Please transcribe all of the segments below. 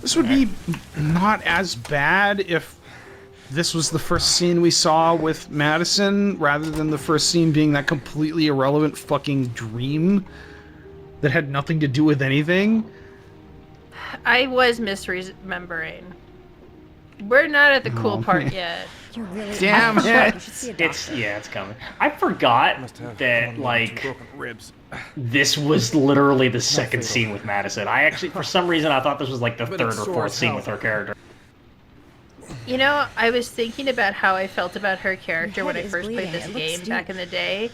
This would be not as bad if this was the first scene we saw with Madison, rather than the first scene being that completely irrelevant fucking dream that had nothing to do with anything. I was misremembering. We're not at the cool part yet. You're really Damn it! It's coming. I forgot that like broken ribs. this was literally the second scene with Madison. I actually, for some reason, I thought this was like the third or fourth scene with her character. You know, I was thinking about how I felt about her character when I first played this game back in the day,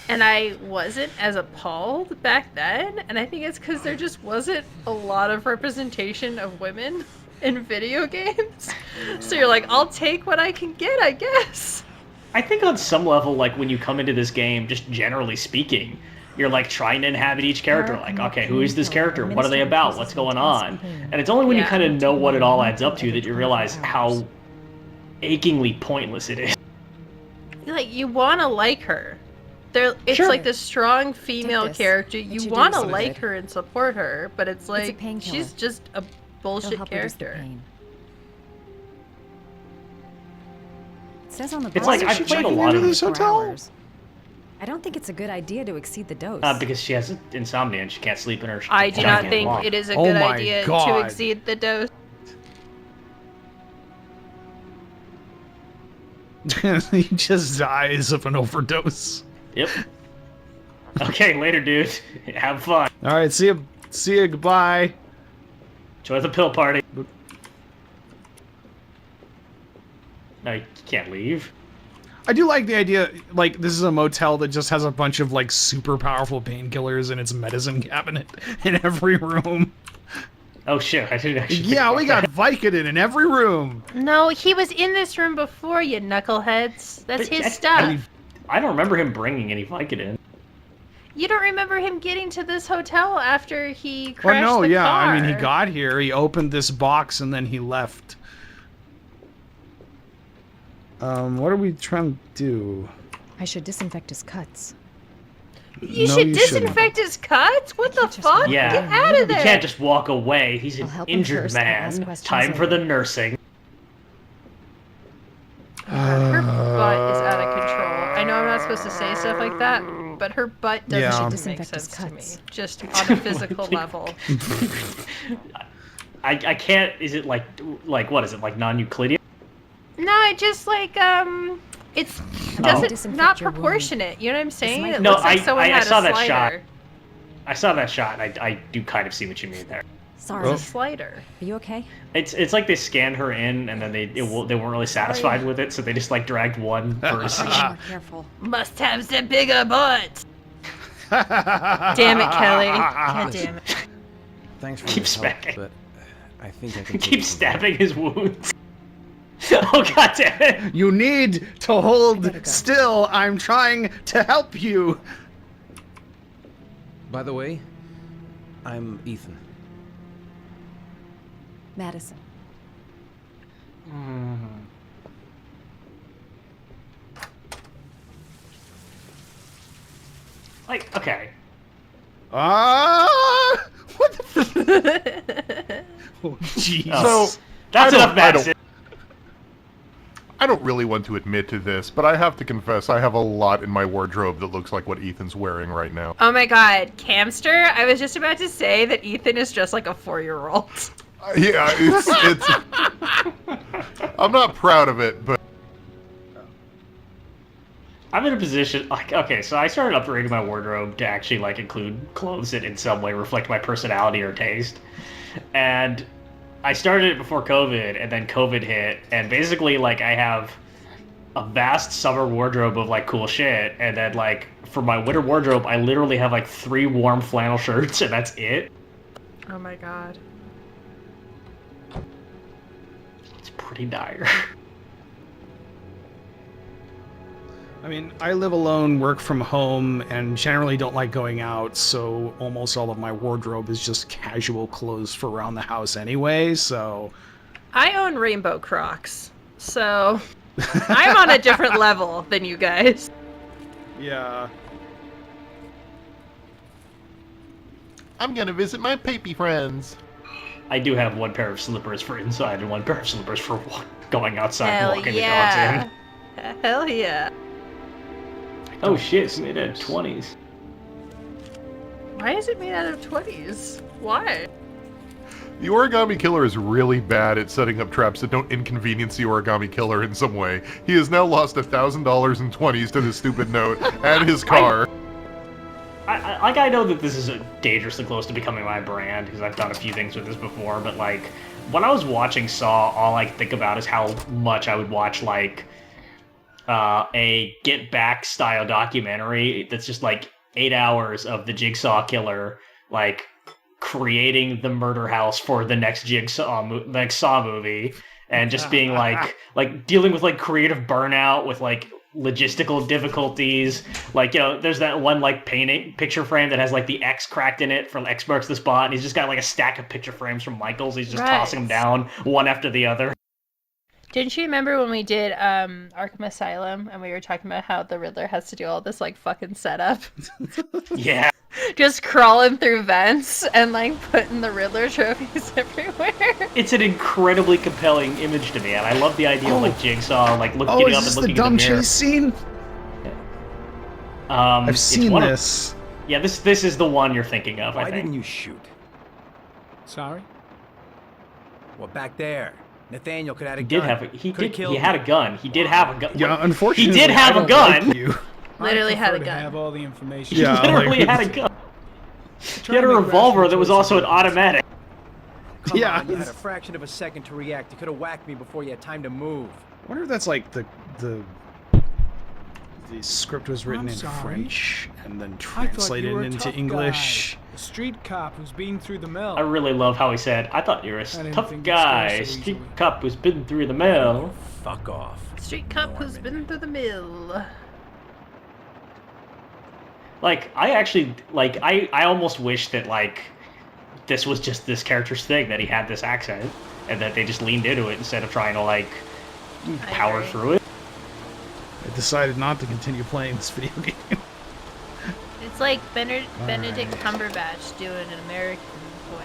and I wasn't as appalled back then, and I think it's because there just wasn't a lot of representation of women in video games. So you're like, I'll take what I can get, I guess. I think on some level, like when you come into this game, just generally speaking, you're like trying to inhabit each character. Like, okay, who is this character? What are they about? What's going on? And it's only when you kind of know what it all adds up to that you realize how achingly pointless it is. Like, you want to like her. It's like the strong female character. You want to like her and support her, but it's like, she's just a bullshit character. It says on the It's like, I've played a lot of this hotel. I don't think it's a good idea to exceed the dose. because she has insomnia and she can't sleep in her. I do not think it is a good idea to exceed the dose. He just dies of an overdose. Yep. Okay, later, dude. Have fun. All right, see ya, goodbye. Enjoy the pill party. No, you can't leave. I do like the idea, like, this is a motel that just has a bunch of, like, super powerful painkillers in its medicine cabinet in every room. Oh shit, I didn't actually. Yeah, we got Vicodin in every room. No, he was in this room before, you knuckleheads. That's his stuff. I don't remember him bringing any Vicodin. You don't remember him getting to this hotel after he crashed Well, no, the yeah, car. I mean, he got here, he opened this box, and then he left. What are we trying to do? I should disinfect his cuts. You should disinfect his cuts? What the fuck? Yeah. Get out of there! You can't just walk away. He's an injured man. Time for the nursing. Her butt is out of control. I know I'm not supposed to say stuff like that, but her butt doesn't make sense to me. Just on a physical level. I can't. Is it like what is it, like non-Euclidean? No, it just like it's not proportionate. You know what I'm saying? It looks like someone had saw a that slider. shot. I saw that shot, and I do kind of see what you mean there. Sorry. It's a slider. Are you okay? It's like they scanned her in, and then they weren't really satisfied with it, so they just like dragged one person. More careful. Must have the bigger butt. Damn it, Kelly. God damn it. Thanks for Keep the help, smacking. but I think I can Keep stabbing his wounds. Oh god damn it! You need to hold still. I'm trying to help you. By the way, I'm Ethan. Madison. Like, okay. What the Oh, jeez. So, that's enough Madison. I don't really want to admit to this, but I have to confess I have a lot in my wardrobe that looks like what Ethan's wearing right now. Oh my god, Camster, I was just about to say that Ethan is just like a 4-year-old. Yeah, it's I'm not proud of it, but I'm in a position, like, okay, so I started upgrading my wardrobe to actually, like, include clothes that in some way reflect my personality or taste. And I started it before COVID, and then COVID hit, and basically, like, I have a vast summer wardrobe of, like, cool shit, and then, like, for my winter wardrobe, I literally have, like, 3 warm flannel shirts, and that's it. Oh my god. It's pretty dire. I mean, I live alone, work from home, and generally don't like going out, so almost all of my wardrobe is just casual clothes for around the house anyway, so... I own rainbow Crocs, so I'm on a different level than you guys. Yeah. I'm gonna visit my papy friends. I do have one pair of slippers for inside and one pair of slippers for going outside Hell and walking yeah. the dogs in. Hell yeah. Oh shit, it's made out of 20s. Why is it made out of 20s? Why? The Origami Killer is really bad at setting up traps that don't inconvenience the Origami Killer in some way. He has now lost $1,000 in 20s to this stupid note and his car. I know that this is dangerously close to becoming my brand, because I've done a few things with this before, but, like, when I was watching Saw, all I think about is how much I would watch, like, a Get Back style documentary that's just, like, 8 hours of the Jigsaw Killer, like, creating the murder house for the next Saw movie, and just being, like, dealing with, like, creative burnout, with, like, logistical difficulties. Like, you know, there's that one, like, painting picture frame that has, like, the X cracked in it from X marks the spot, and he's just got, like, a stack of picture frames from Michaels. He's just tossing them down one after the other. Didn't you remember when we did Arkham Asylum and we were talking about how the Riddler has to do all this, like, fucking setup? Yeah. Just crawling through vents and, like, putting the Riddler trophies everywhere. It's an incredibly compelling image to me, and I love the idea of, like, Jigsaw, like, getting up and looking is this the in dumb the mirror. chase scene? I've seen this. Yeah, this is the one you're thinking of, I Why think. didn't you shoot? Sorry? Well, back there. Nathaniel could have had a He did gun. have Could've killed he had a me. gun. He did have a gun. Yeah, unfortunately, he did have I a don't gun. like you. Literally I had a prefer to gun. have all the information. He Yeah, literally like- had a gun. He had a revolver that was also an automatic. Come Yeah. on, you had a fraction of a second to react. You could have whacked me before you had time to move. I wonder if that's like the script was written I'm in sorry. French and then I thought you translated were a into tough English. guy, a street cop who's been through the mill. I really love how he said, "I thought you were a didn't tough think you'd guy, score so street easily." cop who's been through the mill." Fuck off. Street cop who's been through the mill. Like, I actually, like, I almost wish that, like, this was just this character's thing, that he had this accent, and that they just leaned into it instead of trying to, like, power agree. through it. I decided not to continue playing this video game. It's like Benedict Cumberbatch doing an American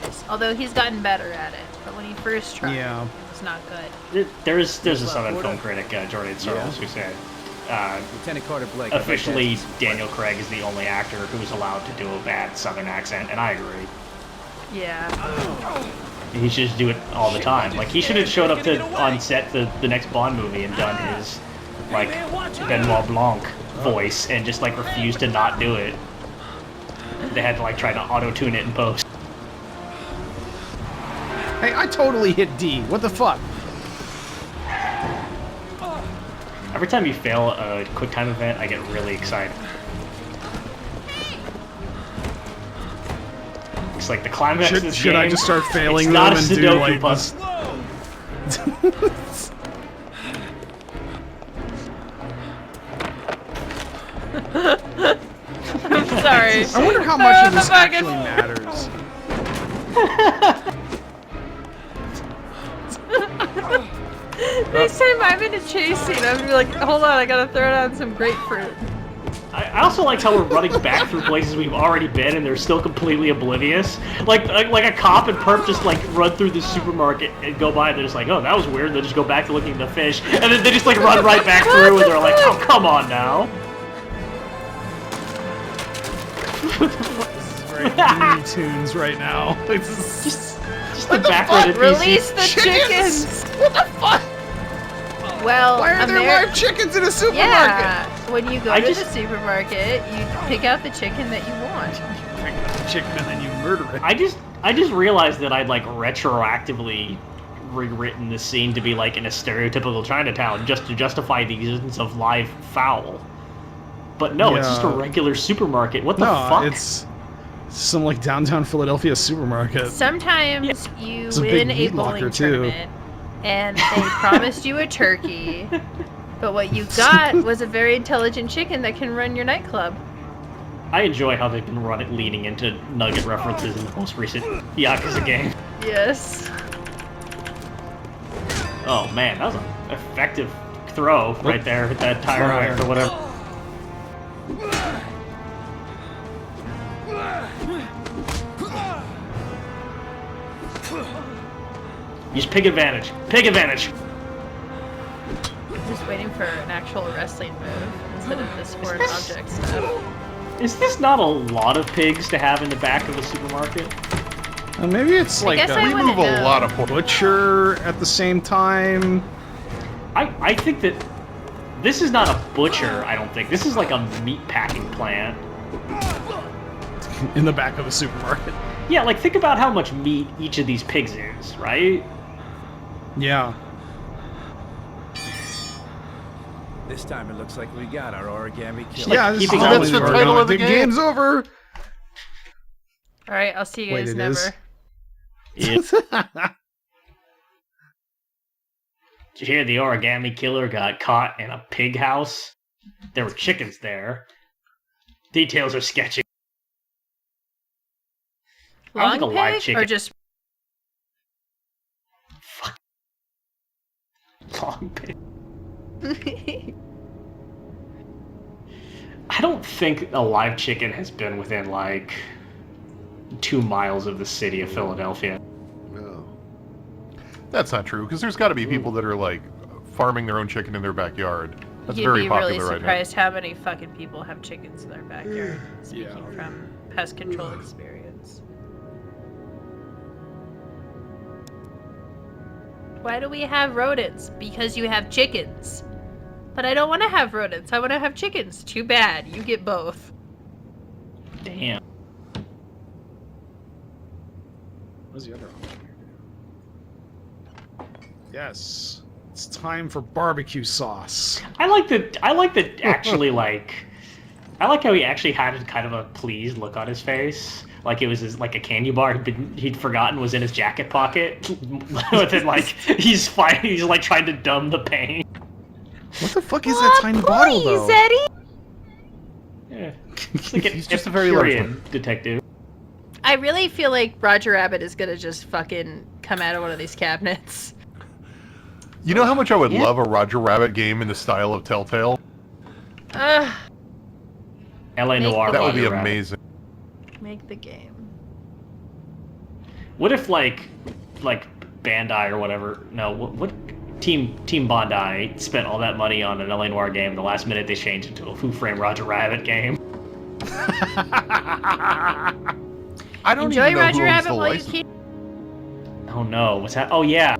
voice. Although he's gotten better at it. But when he first tried, Yeah. it was not good. There's a Southern film critic, Jordan Searles, who said, Lieutenant Carter Blake. officially Daniel Craig is the only actor who's allowed to do a bad Southern accent, and I agree. Yeah. He should just do it all the time. Like, he should have showed up on set the next Bond movie and done his, like, Benoit Blanc voice and just, like, refused to not do it. They had to, like, try to auto-tune it in post. Hey, I totally hit D. What the fuck? Every time you fail a QuickTime event, I get really excited. It's like the climax of this Should game. I just start failing it's them not a and do Sudoku like puzzle. I'm sorry. I wonder how much of this actually matters. Next time I'm in a chase scene, I'm gonna be like, hold on, I gotta throw down some grapefruit. I also like how we're running back through places we've already been and they're still completely oblivious. Like a cop and perp just like run through the supermarket and go by and they're just like, oh, that was weird. They just go back to looking at the fish and then they just like run right back through and they're like, oh, come on now. This is very Looney Tunes right now. It's Just the background Release NPC. the chickens! What the fuck? Well, Why are there live chickens in a supermarket? Yeah, when you go I to just- the supermarket, you pick out the chicken that you want. Pick up the chicken and then you murder it. I just realized that I'd like retroactively rewritten this scene to be like in a stereotypical Chinatown just to justify the existence of live fowl. But no, it's just a Yeah. regular supermarket. What the No, fuck? it's some like downtown Philadelphia supermarket. Sometimes you It's a big win a meat bowling locker, too. tournament, and they promised you a turkey, but what you got was a very intelligent chicken that can run your nightclub. I enjoy how they've been leaning into Nugget references in the most recent Yakuza game. Yes. Oh man, that was an effective throw right there with that tire iron or whatever. Use pig advantage. Pig advantage. Just waiting for an actual wrestling move instead of this foreign object stuff. Is this not a lot of pigs to have in the back of a supermarket? Maybe it's like guess I a We wouldn't move a know. lot of pork. butcher at the same time. I think that this is not a butcher, I don't think. This is like a meat packing plant. In the back of a supermarket. Yeah, like think about how much meat each of these pigs is, right? Yeah. This time it looks like we got our origami killer. Yeah, this is keeping always up with the origami. title of the game. game's over. Alright, I'll see you Wait, guys it never. is? Yeah. Did you hear the origami killer got caught in a pig house? There were chickens there. Details are sketchy. I Long don't think a live pig chicken. or just Long pig. I don't think a live chicken has been within like 2 miles of the city of Philadelphia. That's not true, because there's got to be people that are like farming their own chicken in their backyard. That's You'd very be popular really right now. surprised how many fucking people have chickens in their backyard. Speaking Yeah. from pest control experience. Why do we have rodents? Because you have chickens. But I don't want to have rodents. I want to have chickens. Too bad. You get both. Damn. What's the other option? Yes. It's time for barbecue sauce. I like that actually I like how he actually had kind of a pleased look on his face. Like it was like a candy bar he'd forgotten was in his jacket pocket. But then like he's like trying to numb the pain. What the fuck is that tiny bottle, though? Eddie? Yeah. It's like He's just a very large Epicurean detective. I really feel like Roger Rabbit is gonna just fucking come out of one of these cabinets. You know how much I would love a Roger Rabbit game in the style of Telltale? Ugh. LA Noir. That would be Roger Rabbit. amazing. Make the game. What if like Bandai or whatever? No, what Team Bondi spent all that money on an LA Noir game. The last minute they changed it to a Who Framed Roger Rabbit game. I don't Enjoy even know Roger who owns Rabbit the while you license. can. Oh no, what's that? Oh yeah,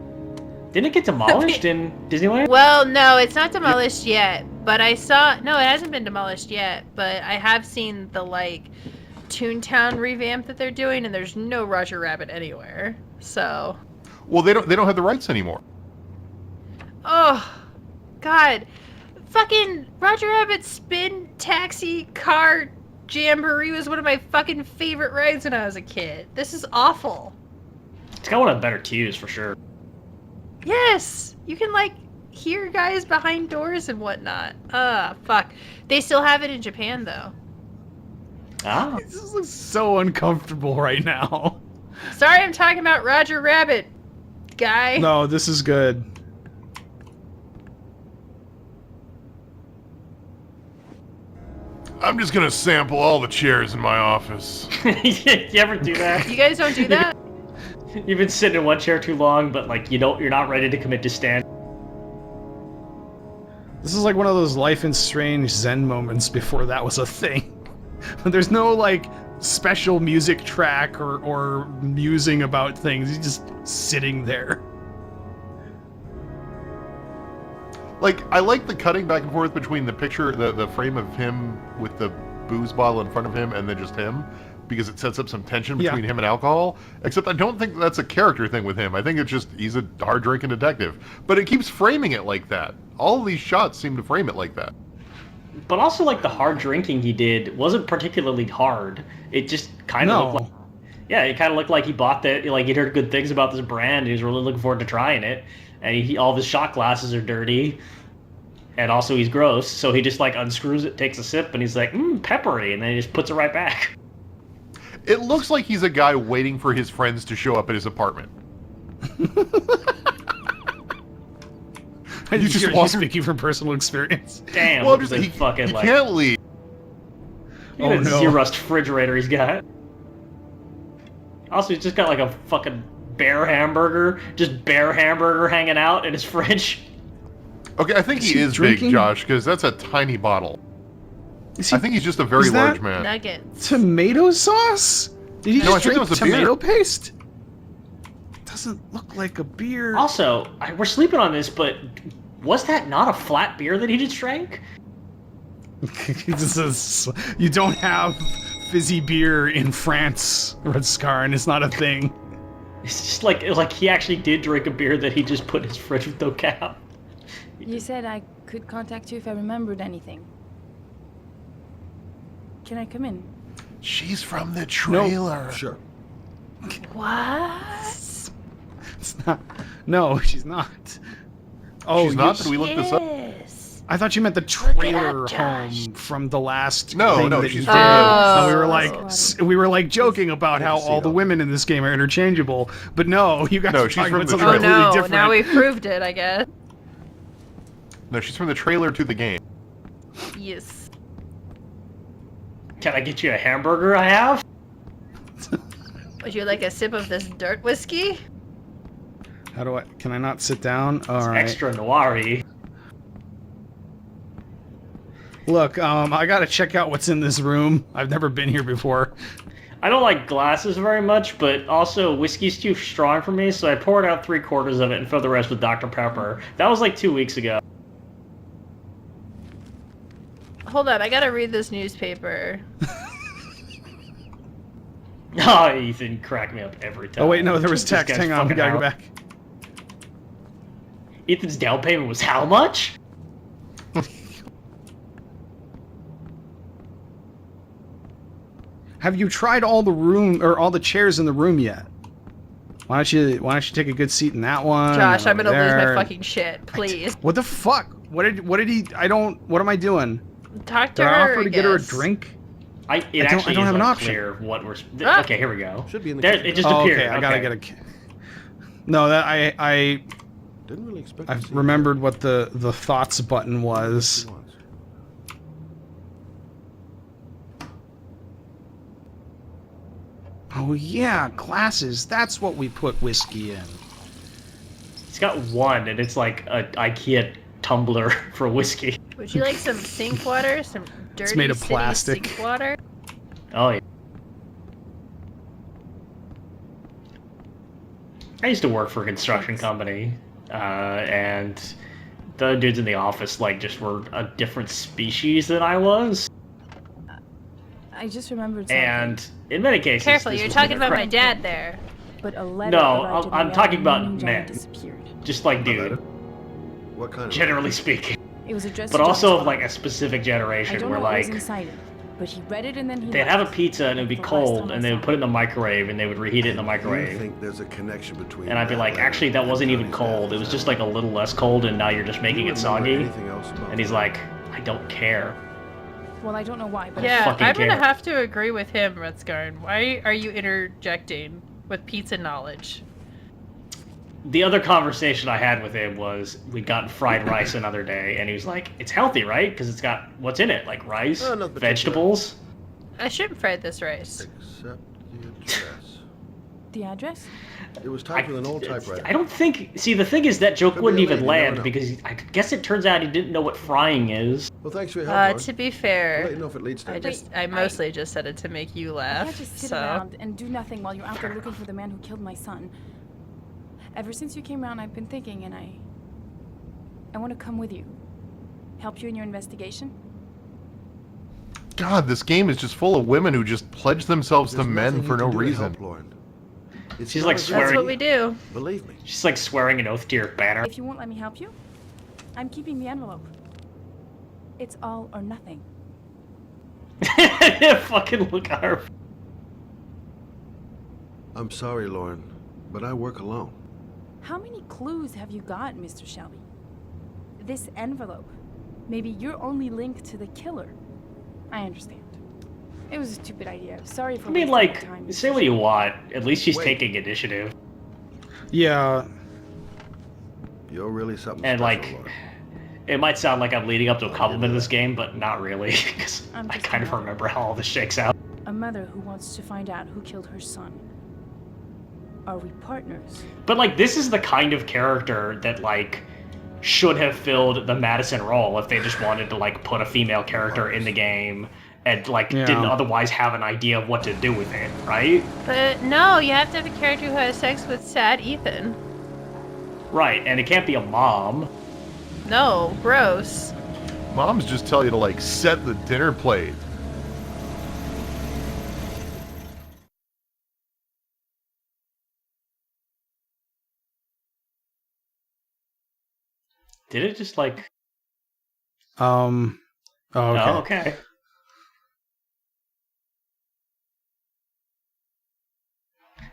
didn't it get demolished in Disneyland? Well, no, it's not demolished yet. But I saw no, it hasn't been demolished yet. But I have seen the Toontown revamp that they're doing, and there's no Roger Rabbit anywhere. So. Well, they don't have the rights anymore. Oh, God. Fucking Roger Rabbit's Spin Taxi Car Jamboree was one of my fucking favorite rides when I was a kid. This is awful. It's got one of the better queues for sure. Yes! You can, hear guys behind doors and whatnot. Fuck. They still have it in Japan, though. Ah, This looks so uncomfortable right now. Sorry I'm talking about Roger Rabbit, guy. No, this is good. I'm just gonna sample all the chairs in my office. you ever do that? You guys don't do that? You've been sitting in one chair too long, but you're not ready to commit to stand. This is like one of those Life is Strange Zen moments before that was a thing. There's no special music track or musing about things. He's just sitting there. I like the cutting back and forth between the picture, the frame of him with the booze bottle in front of him, and then just him, because it sets up some tension between him and alcohol. Except I don't think that's a character thing with him. I think it's just he's a hard drinking detective. But it keeps framing it like that. All of these shots seem to frame it like that. But also, the hard drinking he did wasn't particularly hard. It just kind of looked like... Yeah, it kind of looked like he bought that... he'd heard good things about this brand, and he was really looking forward to trying it. And all of his shot glasses are dirty. And also he's gross, so he just, unscrews it, takes a sip, and he's like, peppery, and then he just puts it right back. It looks like he's a guy waiting for his friends to show up at his apartment. You just just walk- speaking from personal experience. Damn, Well, look just at he this fucking, he can't leave. look at Oh, this no. Zerust refrigerator he's got. Also, he's just got, a fucking bare hamburger, hanging out in his fridge. Okay, I think Is he he is drinking? big, Josh, because that's a tiny bottle. I think he's just a very is that large man. Nuggets. Tomato sauce? Did he No, I just think drink that was a beer. tomato paste? Doesn't look like a beer. Also, we're sleeping on this, but was that not a flat beer that he just drank? This is, you don't have fizzy beer in France, Red Scar, and it's not a thing. It's just like he actually did drink a beer that he just put in his fridge with no cap. You said I could contact you if I remembered anything. Can I come in? She's from the trailer. Sure. What? It's not. No, she's not. Oh, She's not? Did we look this up? Yes. I thought you meant the at trailer Josh. home from the last No, thing no, that she's you from did. the- And we were Oh. like, joking about how all the women in this game are interchangeable, but no, you guys No, are she's talking from about the something Oh trailer. completely no, different. now we proved it, I guess. No, she's from the trailer to the game. Yes. Can I get you a hamburger? I have. Would you like a sip of this dirt whiskey? How do I? Can I not sit down? All It's right. extra noir-y. Look, I gotta check out what's in this room. I've never been here before. I don't like glasses very much, but also whiskey's too strong for me, so I poured out 3/4 of it and filled the rest with Dr. Pepper. That was like 2 weeks ago. Hold on, I gotta read this newspaper. Oh, Ethan, crack me up every time. Oh wait, no, there was This text. guy's Hang on, we fucking gotta go out. back. Ethan's down payment was how much? Have you tried all the chairs in the room yet? Why don't you take a good seat in that one? Josh, I'm and gonna over lose my there? fucking shit, please. What the fuck? What did he? What am I doing? Talk to Did her. I offer to get her a guess. drink? It I actually don't have is an option. unclear what we're... Ah. Okay, here we go. Should be in the There, kitchen. it just Oh, appeared. okay, I gotta get a. No, that I Didn't really expect I to see remembered what the thoughts button what was. she wants. Oh yeah, glasses. That's what we put whiskey in. It's got one, and it's like a IKEA tumbler for whiskey. Would you like some sink water? Some dirty made of city plastic. sink water? Oh, yeah. I used to work for a construction company, and the dudes in the office just were a different species than I was. I just remembered something. And in many cases, Careful, this you're was talking in about their my dad there. But a letter No, arrived in the I'm mail talking and about Moon Giant men. disappeared. just like A letter? dude, What kind of generally speaking, It was addressed but to also John's of like father. a specific I generation don't where know what was like inside it, but he read it and then he they'd left. have a pizza and it'd be The last cold time I and they would saw put it in him. the microwave and they would reheat it in the You microwave. think there's a connection between And I'd be that like, letter actually, that and wasn't even Johnny's cold. It was just like a little less cold, and now you're just Do you making it remember soggy. anything else about And he's that? like, I don't care. Well, I don't know why, but Yeah, fucking I'm gonna care. have to agree with him, Redscarn. Why are you interjecting with pizza knowledge? The other conversation I had with him was we'd gotten fried rice another day, and he was like, it's healthy, right? Because it's got what's in it, like rice, Oh, nothing particular. vegetables. I shouldn't fry this rice. Except the address. the address? It was typed with an old typewriter. I don't think. See, the thing is that joke Could be wouldn't a even lady, you never land know. because I guess it turns out he didn't know what frying is. Well, thanks for your help, Lauren. To be I'll let fair, you know if it leads to I anything. I mostly just said it to make you I laugh. can't just sit So around and do nothing while you're out there looking for the man who killed my son. Ever since you came around, I've been thinking, and I want to come with you. Help you in your investigation? God, this game is just full of women who just pledge themselves to There's men nothing for you no can do to reason. help, Lauren. It's She's not like a good swearing. that's what we do. Believe me. She's like swearing an oath to your banner. If you won't let me help you, I'm keeping the envelope. It's all or nothing. Fucking look at her. I'm sorry, Lauren, but I work alone. How many clues have you got, Mr. Shelby? This envelope. Maybe your only link to the killer. I understand. It was a stupid idea. Sorry for I mean, wasting like, your time. say what you want. At least she's Wait. taking initiative. Yeah, You're really something And, special, like, Lauren. It might sound like I'm leading up to a compliment in this game, but not really, because I'm I just kind of annoyed. remember how all this shakes out. A mother who wants to find out who killed her son. Are we partners? But like, this is the kind of character that like should have filled the Madison role if they just wanted to like put a female character in the game and like didn't otherwise have an idea of what to do with it, right? But no, you have to have a character who has sex with sad Ethan. Right, and it can't be a mom. No, gross. Moms just tell you to like set the dinner plate. Did it just like... Oh, okay. Oh, okay.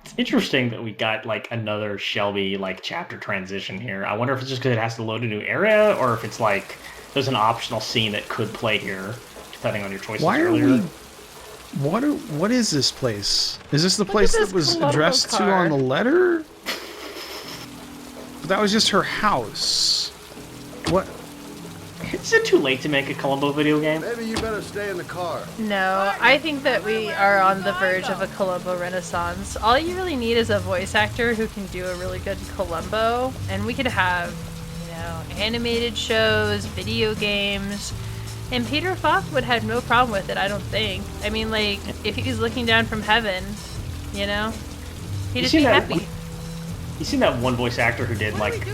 It's interesting that we got like another Shelby like chapter transition here. I wonder if it's just because it has to load a new area, or if it's like there's an optional scene that could play here, depending on your choices. Why are earlier. we? What is this place? Is this the place that was addressed to on the letter? But that was just her house. What? Is it too late to make a Columbo video game? Maybe you better stay in the car. No, I think that we are on the verge of a Columbo renaissance. All you really need is a voice actor who can do a really good Columbo, and we could have, you know, animated shows, video games, and Peter Falk would have no problem with it, I don't think. I mean, like, if he's looking down from heaven, you know, he'd just be happy. You seen that one voice actor who did like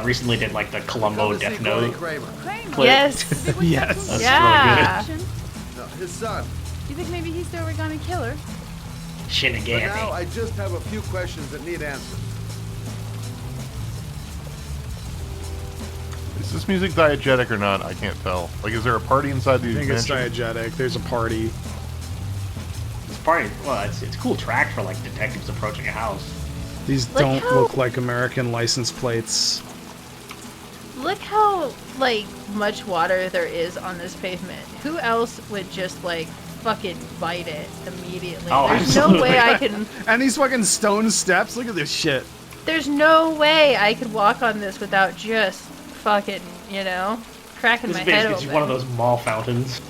recently did like the Columbo Death Note clip? Yes. Yes. That's Yeah. really good. No, his son. You think maybe he's the origami killer? But now Shinigami. I just have a few questions that need answers. Is this music diegetic or not? I can't tell. Like, is there a party inside the I think it's mansion? diegetic. There's a party. It's probably it's a cool track for like detectives approaching a house. These Look don't how- look like American license plates. Look how, like, much water there is on this pavement. Who else would just, like, fucking bite it immediately? Oh, There's no absolutely. way I can... And these fucking stone steps. Look at this shit. There's no way I could walk on this without just fucking, you know, cracking This my is head basically open. just one of those mall fountains.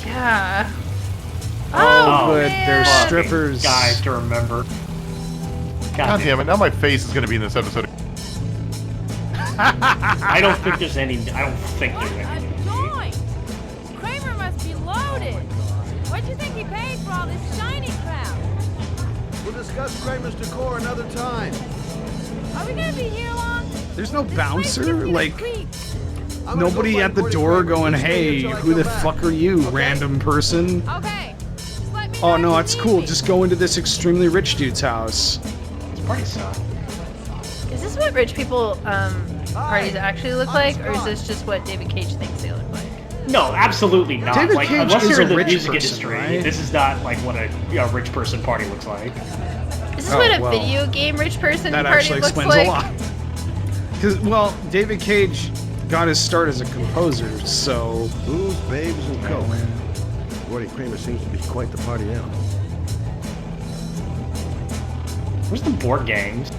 Yeah. Oh, good. man. There's Fucking strippers. guys to remember. God damn it! Now my face is gonna be in this episode. I don't think there's any. I don't think there's any. A joint! Kramer must be loaded! What'd you think he paid for all this shiny crap? We'll discuss Kramer's decor another time. Are we gonna be here long? There's no This place bouncer. gives me the Like, creeps. I'm gonna nobody go at find the Gordy door Kramer. going, Just stay hey, here till I who the come back. fuck are you, Okay? random person? Okay. Just let me Oh, know no, if that's you cool. need me. Just go into this extremely rich dude's house. It's party suck. Is this what rich people parties actually look like, or is this just what David Cage thinks they look like? No, absolutely not. David like Cage unless is you're a in the rich music person, industry, right? this is not like what a rich person party looks like. Is this Oh, what a well, video game rich person That party actually looks explains like? a lot. Because, well, David Cage got his start as a composer, so... Booze, babes, and coke. Gordy Kramer seems to be quite the party animal. Where's the board games?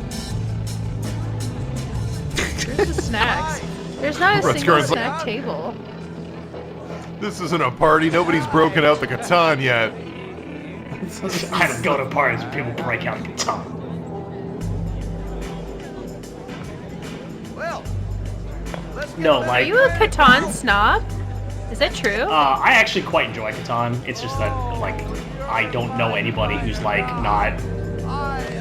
Where's the snacks? There's not a Let's single go. snack table. This isn't a party. Nobody's broken out the Catan yet. I don't go to parties where people break out the guitar. Well, let's get No, back. Are like you a Catan snob? Is that true? I actually quite enjoy Catan. It's just that like I don't know anybody who's like not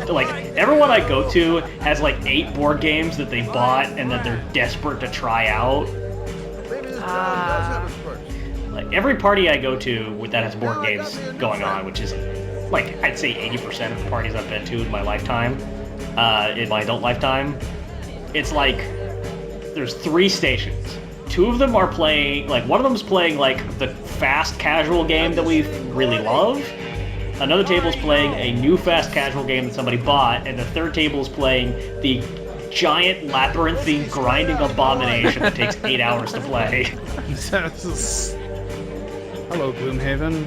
like everyone I go to has like 8 board games that they bought and that they're desperate to try out. Maybe this town does have its perks. Like every party I go to that has board games going on, which is like I'd say 80% of the parties I've been to in my lifetime, in my adult lifetime, it's like there's 3 stations. 2 of them are playing, like one of them's playing like the fast casual game that we really love. Another table's playing a new fast casual game that somebody bought, and the third table's playing the giant labyrinthine grinding abomination that takes 8 hours to play. Hello, Gloomhaven.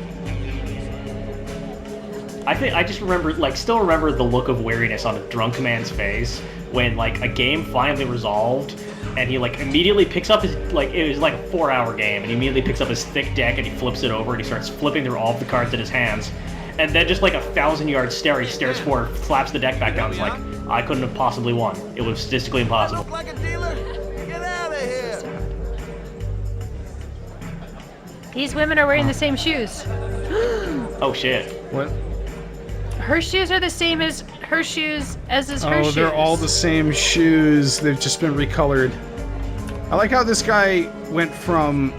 I just remember, like, still remember the look of weariness on a drunk man's face when, like, a game finally resolved, and he, like, immediately picks up his, like, it was like a 4-hour game, and he immediately picks up his thick deck and he flips it over and he starts flipping through all of the cards in his hands. and then just like 1,000-yard stare, he stares forward, slaps the deck back down. He's like, I couldn't have possibly won. It was statistically impossible. Look like a dealer? Get out of here! These women are wearing the same shoes. Oh shit. What? Her shoes are the same as her shoes as is her shoes. Oh, they're all the same shoes. They've just been recolored. I like how this guy went from,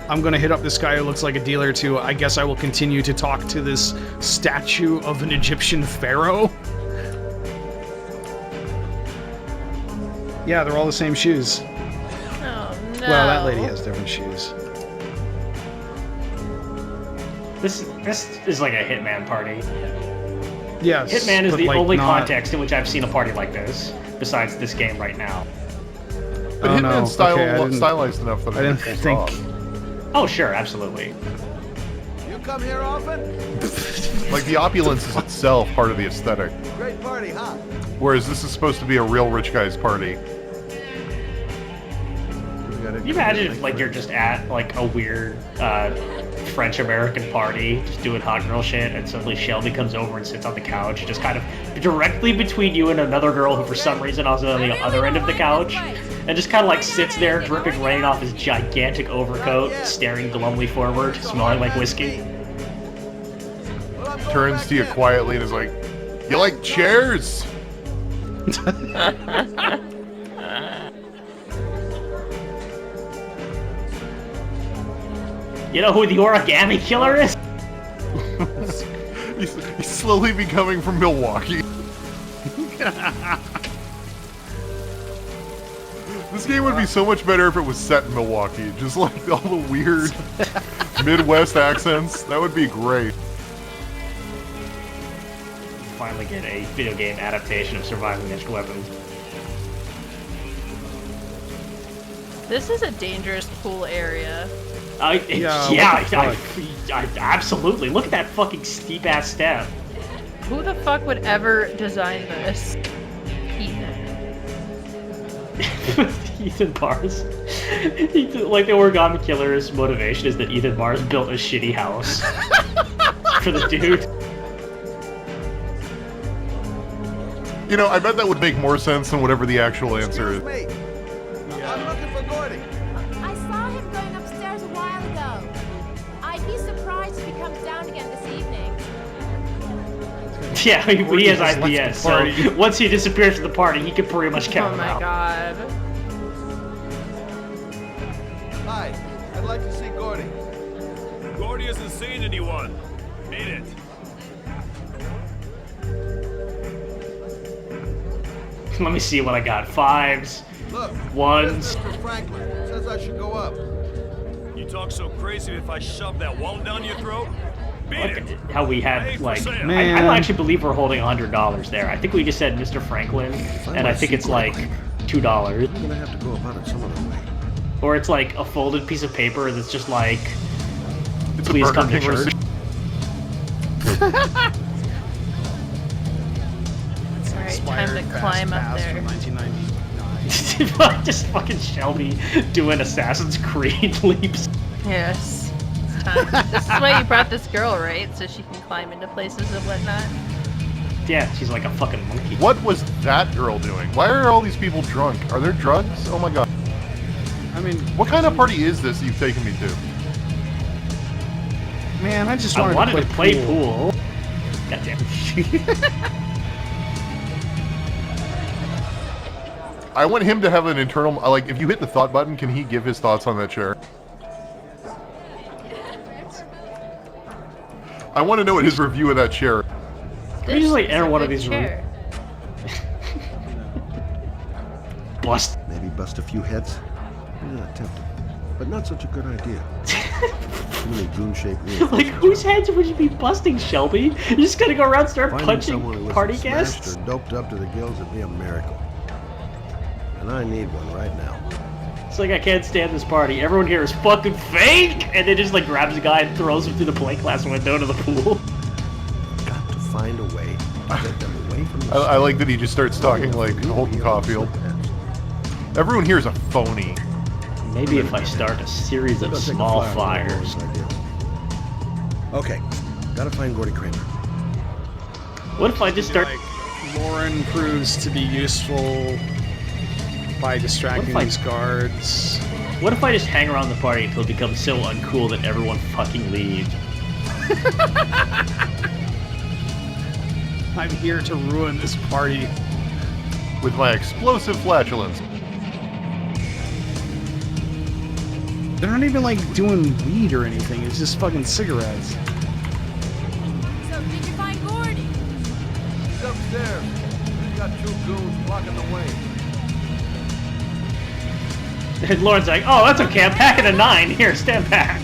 I'm gonna hit up this guy who looks like a dealer, to, I guess I will continue to talk to this statue of an Egyptian pharaoh. Yeah, they're all the same shoes. Oh no. Well, that lady has different shoes. This is like a Hitman party. Yes. Hitman is but, the like, only not... context in which I've seen a party like this, besides this game right now. But Oh, Hitman's no. Okay, stylized enough that I didn't it think. off. Oh sure, absolutely. You come here often? Like, the opulence is itself part of the aesthetic. Great party, huh? Whereas this is supposed to be a real rich guy's party. Can you imagine if, like, you're just at, like, a weird, French-American party, just doing hot girl shit, and suddenly Shelby comes over and sits on the couch, just kind of directly between you and another girl who, for some reason, is on the other end of the couch, and just kind of, like, sits there, dripping rain off his gigantic overcoat, staring glumly forward, smelling like whiskey. Turns to you quietly and is like, "You like chairs?" You know who the origami killer is? He's slowly becoming from Milwaukee. This game would be so much better if it was set in Milwaukee. Just like all the weird Midwest accents. That would be great. Finally get a video game adaptation of Surviving Ninja Weapons. This is a dangerous pool area. I absolutely. Look at that fucking steep ass step. Who the fuck would ever design this? Ethan. Ethan Mars. Like the origami killer's motivation is that Ethan Mars built a shitty house for the dude. You know, I bet that would make more sense than whatever the actual answer is. Excuse me. I'm looking for Gordy. I saw him going upstairs a while ago. I'd be surprised if he comes down again this evening. Yeah, he has IBS, so once he disappears from the party, he can pretty much count him out. Oh my god. Hi, I'd like to see Gordy. Gordy hasn't seen anyone. Beat it. Let me see what I got. 5s. Look, 1s. Mr. Franklin says I should go up. You talk so crazy if I shove that wallet down your throat? Beat Look it. at how we had, like, I Man. don't actually believe we're holding $100 there. I think we just said Mr. Franklin, and I think it's like $2. I'm gonna have to go about it some other way. Or it's like a folded piece of paper that's just like, It's a please Burger come to King church. Alright, time to climb up there. 1999. Just fucking Shelby doing Assassin's Creed leaps. Yes. It's time. This is why you brought this girl, right? So she can climb into places and whatnot. Yeah, she's like a fucking monkey. What was that girl doing? Why are all these people drunk? Are there drugs? Oh my god. I mean, What kind of party is this you've taken me to? man, I just I wanted wanted to play pool. Goddamn. I want him to have an internal, like, if you hit the thought button, can he give his thoughts on that chair? I want to know what his review of that chair. Can we just like This enter is a one of good these chair. Bust. Maybe bust a few heads? Yeah, tempting. But not such a good idea. Too many goon-shaped reinforcements. Like, whose heads would you be busting, Shelby? You're just gonna go around and start Finding someone who punching isn't party smashed guests? or doped up to the gills would be a miracle. And I need one right now. It's like, I can't stand this party. Everyone here is fucking fake! And then just like grabs a guy and throws him through the plate glass window to the pool. Got to find a way to get them away from the I like that he just starts talking like Holden Caulfield. Everyone here is a phony. Maybe if I start a series of small fires. Okay, Gotta find Gordy Kramer. What if I just start... Like, Lauren proves to be useful by distracting these guards. What if I just hang around the party until it becomes so uncool that everyone fucking leaves? I'm here to ruin this party. With my explosive flatulence. They're not even like doing weed or anything, it's just fucking cigarettes. So, did you find Gordy? He's upstairs. He's got 2 goons blocking the way. And Lauren's like, oh, that's okay, I'm packing a 9. Here, stand back.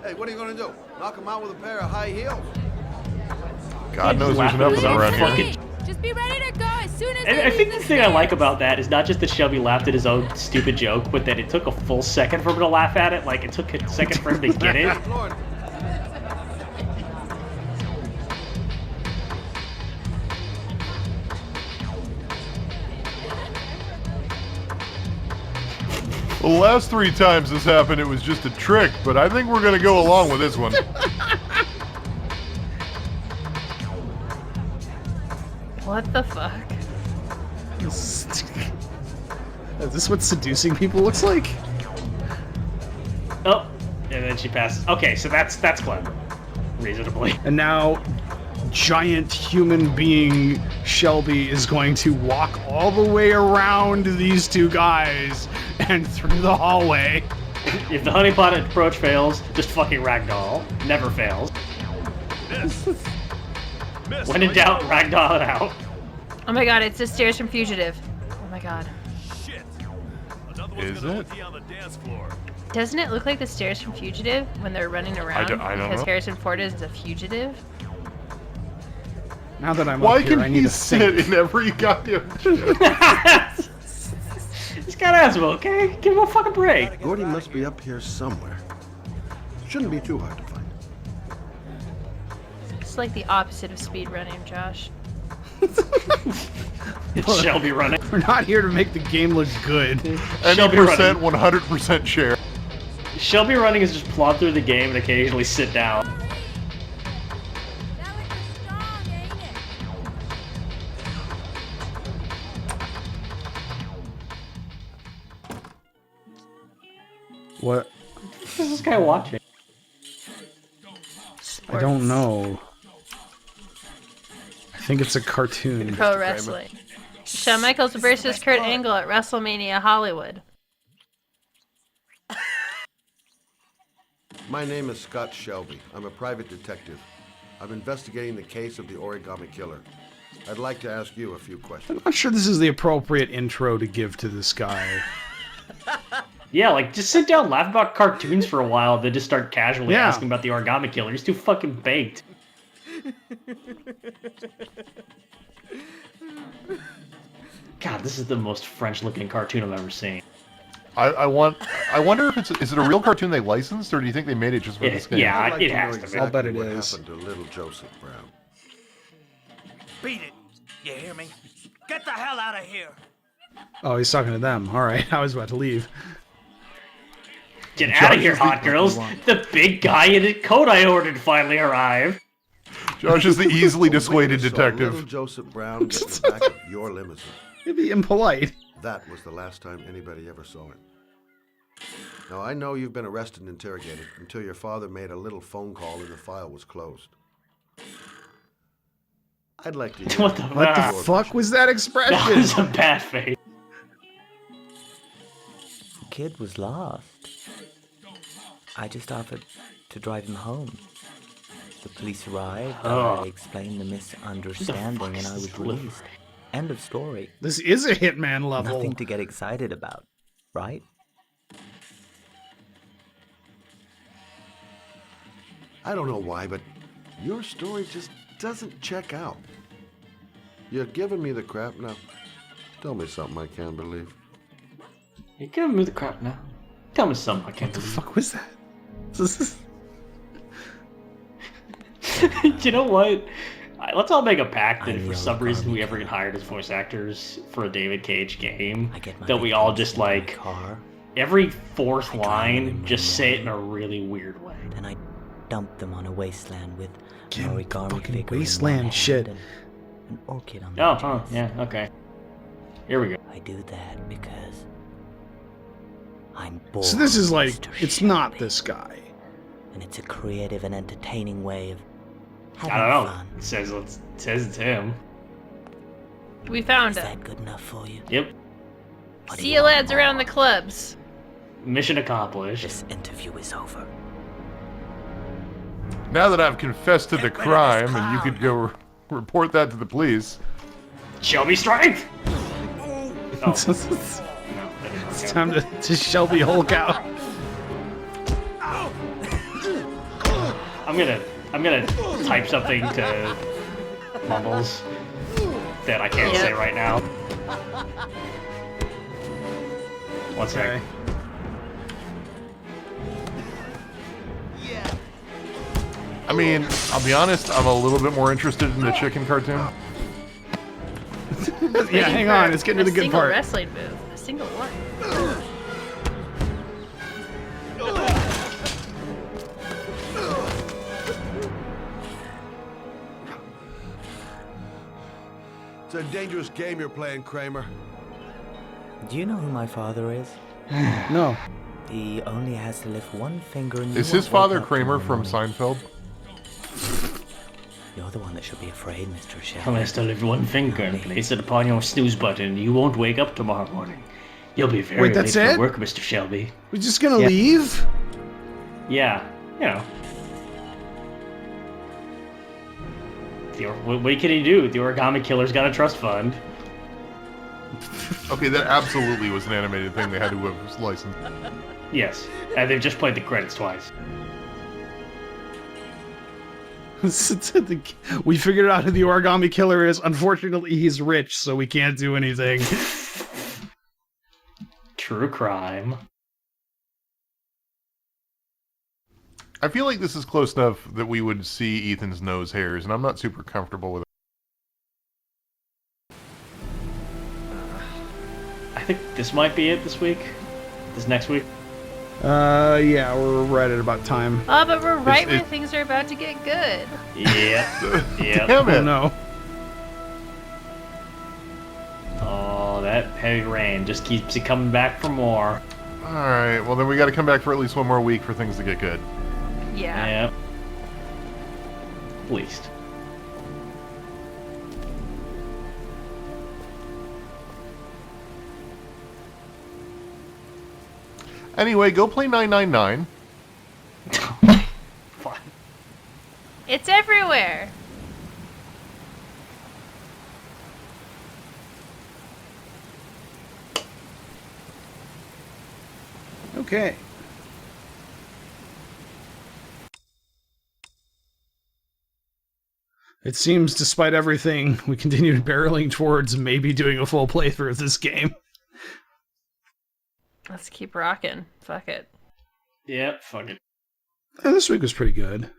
Hey, what are you gonna do? Knock him out with a pair of high heels? God knows there's enough of them around here. Just be ready to go as soon as I think the thing I like about that is not just that Shelby laughed at his own stupid joke, but that it took a full second for him to laugh at it. Like, it took a second for him to get it. The last 3 times this happened, it was just a trick, but I think we're gonna go along with this one. What the fuck? Is this what seducing people looks like? Oh, and then she passes. Okay, so that's clever. Reasonably. And now, giant human being Shelby is going to walk all the way around these 2 guys and through the hallway. If the honeypot approach fails, just fucking ragdoll. Never fails. When in doubt, ragdoll it out. Oh my god, it's the stairs from Fugitive. Oh my god. Shit. Another one's Is gonna it? OT on the dance floor. Doesn't it look like the stairs from Fugitive when they're running around? I don't because know. Harrison Ford is a fugitive? Now that I'm Why up here, can I need he to sit think. in every goddamn This guy has him, okay? Give him a fucking break. Gordy must be up here somewhere. Shouldn't be too hard to find. It's like the opposite of speed running, Josh. It's Shelby running. We're not here to make the game look good. Any Shelby percent, running. 100% share. Shelby running is just plod through the game and occasionally sit down. That was strong, ain't it? What? What is this guy watching? I don't know. I think it's a cartoon. Pro wrestling. Shawn Michaels versus Kurt Angle at WrestleMania Hollywood. My name is Scott Shelby. I'm a private detective. I'm investigating the case of the origami killer. I'd like to ask you a few questions. I'm not sure this is the appropriate intro to give to this guy. Yeah, like, just sit down, laugh about cartoons for a while, then just start casually Yeah. asking about the origami killer. He's too fucking baked. God, this is the most French-looking cartoon I've ever seen. I wonder if is it a real cartoon they licensed, or do you think they made it just for this game? Yeah, I'd like it to know has to be. exactly I'll bet it what is. happened to little Joseph Brown. Beat it. You hear me? Get the hell out of here. Oh, he's talking to them. All right, I was about to leave. Get out of here, hot girls! The big guy in the coat I ordered finally arrived. Josh is the easily dissuaded Saw little detective. Joseph Brown get in the back of your limousine. It'd be impolite. That was the last time anybody ever saw him. Now, I know you've been arrested and interrogated until your father made a little phone call and the file was closed. I'd like to hear What the What the Ah. fuck was that That expression? was a bad face. The kid was lost. I just offered to drive him home. The police arrived, Oh. I explained the misunderstanding, and I was released. End of story. This is a Hitman level. Nothing to get excited about, right? I don't know why, but your story just doesn't check out. You're giving me the crap now. Tell me something I can't believe. You're giving me the crap now. Tell me something I can't What the believe. fuck was that? This is... You know what? Let's all make a pact that I if for know some reason we Garmin ever get hired as voice actors for a David Cage game, I get my that we all vacations just in my like car. every fourth line, just say it in a really weird way. Then I dump them on a wasteland with an Again, origami fucking figure in wasteland one shit. hand and an orchid on the Oh, other. yeah, okay. Here we go. I do that because I'm bored. So this is like, Mr. it's Shelby, not this guy. and it's a creative and entertaining way of having I don't know. fun. It says it's him. We found Is him. that good enough for you? Yep. What do See you you want lads around the more? clubs. Mission accomplished. This interview is over. Now that I've confessed to the crime, and you could go report that to the police. Show me strength! Oh. It's No, that didn't work out. time to Shelby Hulk out. I'm gonna type something to Mumbles that I can't say right now. One sec. Okay. I mean, I'll be honest, I'm a little bit more interested in the chicken cartoon. Yeah, hang on, it's getting to the A good single part. wrestling move. A single one. It's a dangerous game you're playing, Kramer. Do you know who my father is? No. He only has to lift one finger and you Is his won't father wake up Kramer tomorrow from morning. Seinfeld? You're the one that should be afraid, Mr. Shelby. I'm gonna still lift one finger and place it upon your snooze button. You won't wake up tomorrow morning. You'll be very Wait, that's late it? for work, Mr. Shelby. We're just gonna Yeah. leave? Yeah, you know. What can he do? The origami killer's got a trust fund. Okay, that absolutely was an animated thing they had to have licensed. Yes, and they've just played the credits twice. We figured out who the origami killer is. Unfortunately, he's rich, so we can't do anything. True crime. I feel like this is close enough that we would see Ethan's nose hairs, and I'm not super comfortable with it. I think this might be it this week. This next week. Yeah, we're right at about time. Oh, but we're right It's- where things are about to get good. Yep. Yep. Damn Oh it! no. Oh, that heavy rain just keeps it coming back for more. Alright, well then we gotta come back for at least one more week for things to get good. Yeah. Yep. At least. Anyway, go play 999. Fine. It's everywhere. Okay. It seems, despite everything, we continued barreling towards maybe doing a full playthrough of this game. Let's keep rocking. Fuck it. Yep, fuck it. And this week was pretty good.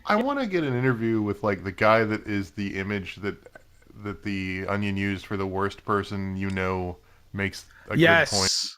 I want to get an interview with like the guy that is the image that the Onion used for the worst person you know makes a good point. Yes.